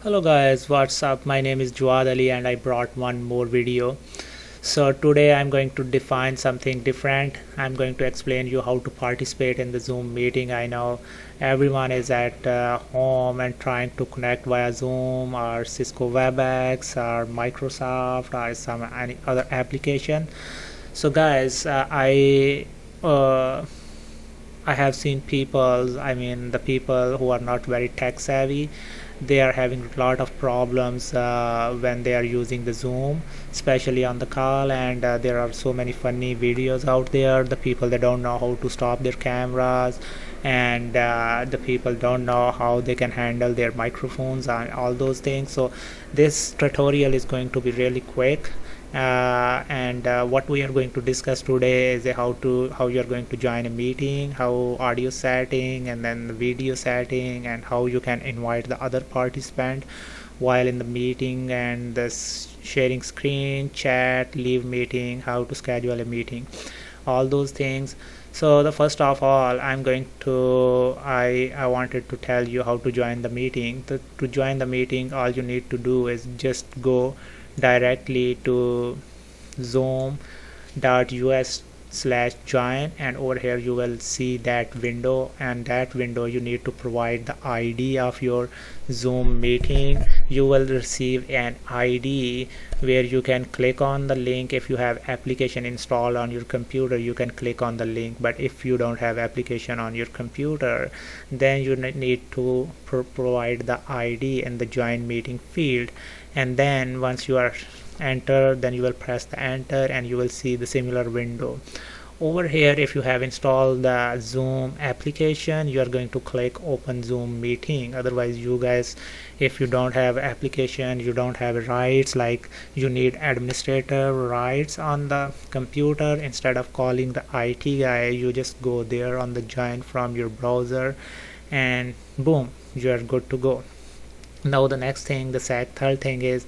Hello guys, what's up? My name is Jawad Ali and I brought one more video. So today I'm going to define something different. I'm going to explain you how to participate in the Zoom meeting. I know everyone is at home and trying to connect via Zoom or Cisco WebEx or Microsoft or any other application. So guys, uh, I have seen people, the people who are not very tech savvy, they are having a lot of problems when they are using the Zoom, especially on the call. And there are so many funny videos out there. The people, they don't know how to stop their cameras, and the people don't know how they can handle their microphones and all those things. So this tutorial is going to be really quick. And what we are going to discuss today is how you are going to join a meeting, how audio setting and then the video setting, and how you can invite the other participant while in the meeting, and the sharing screen, chat, leave meeting, how to schedule a meeting, all those things. So the first of all, I wanted to tell you how to join the meeting. To join the meeting, all you need to do is just go directly to zoom.us/join, and over here you will see that window, and that window you need to provide the ID of your Zoom meeting. You will receive an ID where you can click on the link. If you have application installed on your computer, you can click on the link, but if you don't have application on your computer, then you need to provide the ID in the join meeting field. And then once you are enter, then you will press the enter and you will see the similar window. Over here, if you have installed the Zoom application, you are going to click open Zoom meeting. Otherwise, you guys, if you don't have application, you don't have rights, like you need administrator rights on the computer. Instead of calling the IT guy, you just go there on the join from your browser, and boom, you are good to go. Now the next thing, the third thing is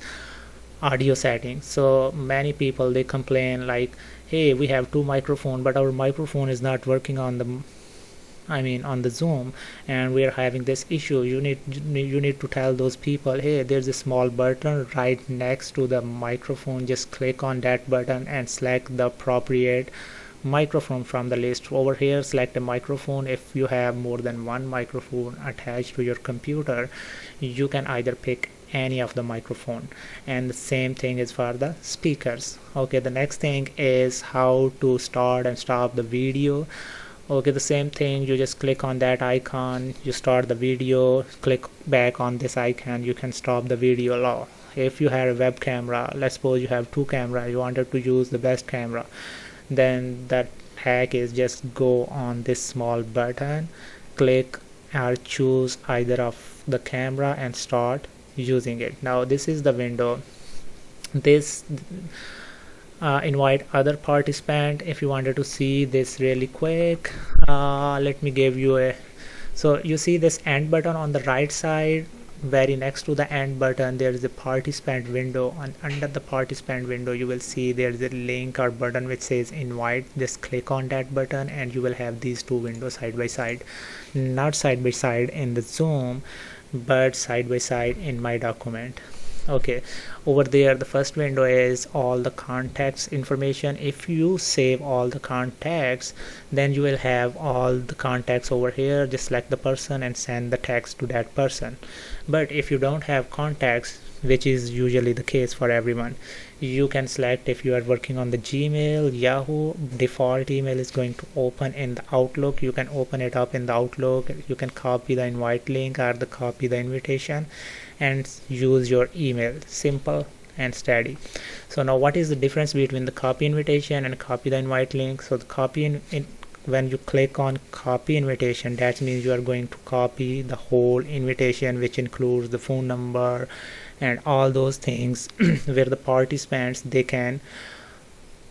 audio settings. So many people, they complain like, hey, we have two microphones, but our microphone is not working on the Zoom, and we are having this issue. You need to tell those people, hey, there's a small button right next to the microphone. Just click on that button and select the appropriate microphone from the list. Over here, select a microphone. If you have more than one microphone attached to your computer, you can either pick any of the microphone, and the same thing is for the speakers. Okay, the next thing is how to start and stop the video. Okay, the same thing, you just click on that icon, you start the video, click back on this icon, you can stop the video now. If you have a web camera, let's suppose you have two cameras, you wanted to use the best camera, then that hack is just go on this small button, click or choose either of the camera and start using it. Now this is the window. This invite other participant. If you wanted to see this really quick, let me give you a, so you see this end button on the right side. Very next to the end button, there is a participant window, and under the participant window you will see there is a link or button which says invite. Just click on that button and you will have these two windows side by side, not side by side in the Zoom, but side by side in my document. Okay, over there the first window is all the contacts information. If you save all the contacts, then you will have all the contacts over here. Just select the person and send the text to that person. But if you don't have contacts, which is usually the case for everyone, you can select, if you are working on the Gmail, Yahoo, default email is going to open in the Outlook. You can open it up in the Outlook. You can copy the invite link or copy the invitation and use your email. Simple and steady. So now what is the difference between the copy invitation and copy the invite link? So the when you click on copy invitation, that means you are going to copy the whole invitation, which includes the phone number and all those things where the participants, they can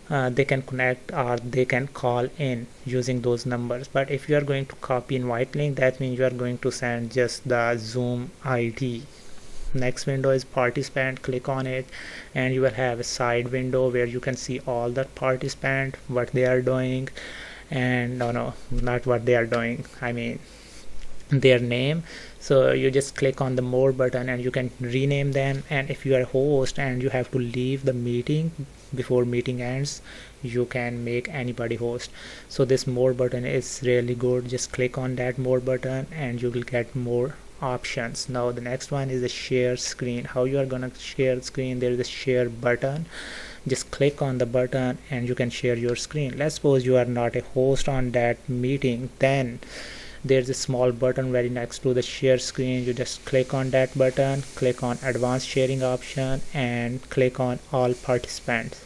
connect or they can call in using those numbers. But if you are going to copy invite link, that means you are going to send just the Zoom ID. Next window is participant. Click on it and you will have a side window where you can see all the participant, what they are doing, and no, not what they are doing, their name. So you just click on the more button and you can rename them. And if you are a host and you have to leave the meeting before meeting ends, you can make anybody host. So this more button is really good. Just click on that more button and you will get more options. Now the next one is the share screen. How you are gonna share screen? There is a share button. Just click on the button and you can share your screen. Let's suppose you are not a host on that meeting, then there's a small button very next to the share screen. You just click on that button, click on advanced sharing option and click on all participants.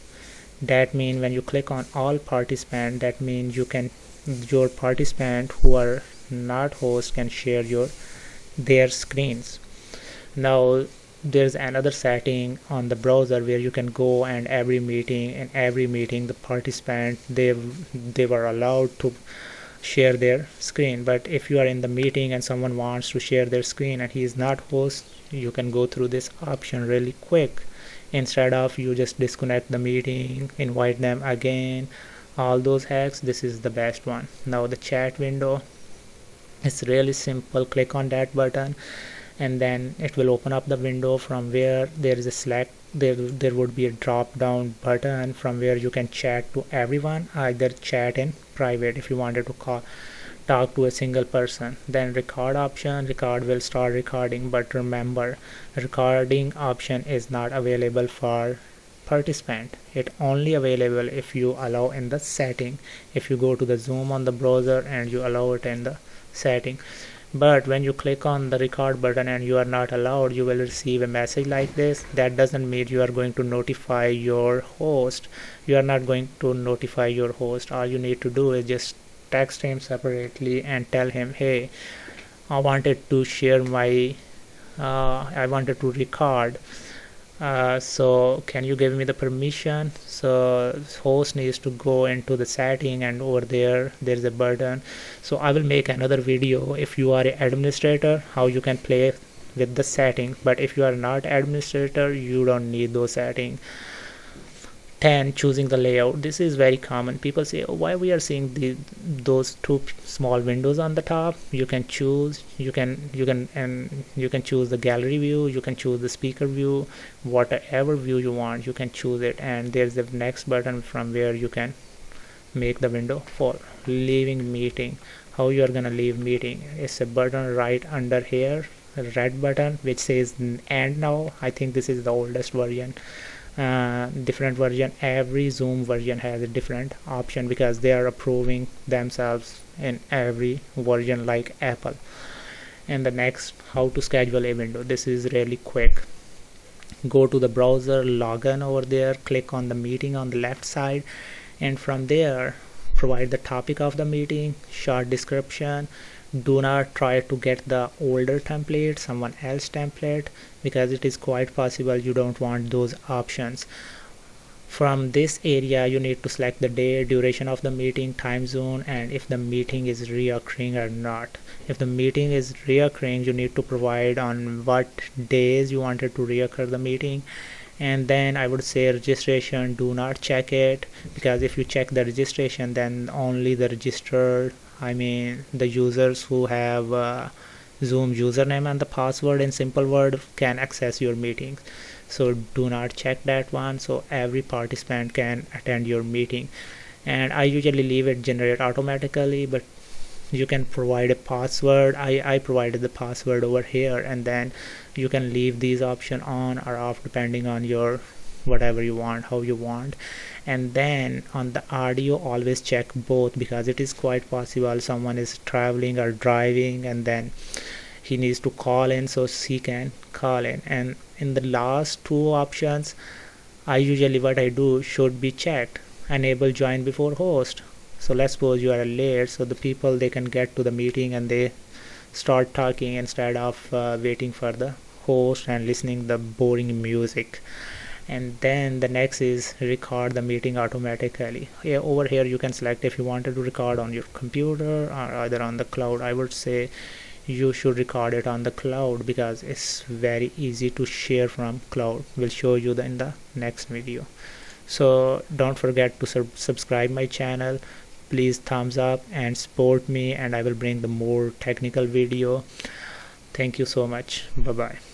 That means when you click on all participants, that means your participant who are not hosts can share their screens. Now there's another setting on the browser where you can go, and every meeting the participant, they were allowed to share their screen. But if you are in the meeting and someone wants to share their screen and he is not host, you can go through this option really quick. Instead of you just disconnect the meeting, invite them again, all those hacks, this is the best one. Now the chat window, it's really simple. Click on that button and then it will open up the window from where there is a select, there would be a drop down button from where you can chat to everyone, either chat in private if you wanted to talk to a single person. Then record option, record will start recording, but remember recording option is not available for participant. It only available if you allow in the setting. If you go to the Zoom on the browser and you allow it in the setting. But when you click on the record button and you are not allowed, you will receive a message like this. That doesn't mean you are going to notify your host. You are not going to notify your host. All you need to do is just text him separately and tell him, hey, I wanted to share my I wanted to record, so can you give me the permission? So host needs to go into the setting and over there's a button. So I will make another video if you are an administrator how you can play with the settings, but if you are not administrator you don't need those settings. 10, choosing the layout. This is very common. People say, oh, why we are seeing those two small windows on the top. You can choose, you can choose the gallery view, you can choose the speaker view, whatever view you want, you can choose it. And there's the next button from where you can make the window for leaving meeting. How you are gonna leave meeting? It's a button right under here, a red button which says end now. I think this is the oldest version. Different version, every Zoom version has a different option because they are approving themselves in every version like Apple. And the next, how to schedule a window. This is really quick. Go to the browser, log in over there, click on the meeting on the left side, and from there provide the topic of the meeting, short description. Do not try to get the older template, someone else template, because it is quite possible you don't want those options. From this area you need to select the day, duration of the meeting, time zone, and if the meeting is reoccurring or not. If the meeting is reoccurring, you need to provide on what days you wanted to reoccur the meeting. And then I would say registration, do not check it, because if you check the registration then only the registered, the users who have Zoom username and the password in simple word can access your meetings. So do not check that one, so every participant can attend your meeting. And I usually leave it generate automatically, but you can provide a password. I provided the password over here, and then you can leave these option on or off depending on your whatever you want, how you want. And then on the audio, always check both, because it is quite possible someone is traveling or driving and then he needs to call in, so he can call in. And in the last two options, I usually what I do should be checked. Enable join before host. So let's suppose you are late, so the people, they can get to the meeting and they start talking instead of waiting for the host and listening the boring music. And then the next is record the meeting automatically. Over here you can select if you wanted to record on your computer or either on the cloud. I would say you should record it on the cloud because it's very easy to share from cloud. We'll show you in the next video. So don't forget to subscribe my channel. please thumbs up and support me, and I will bring the more technical video. Thank you so much. Bye bye.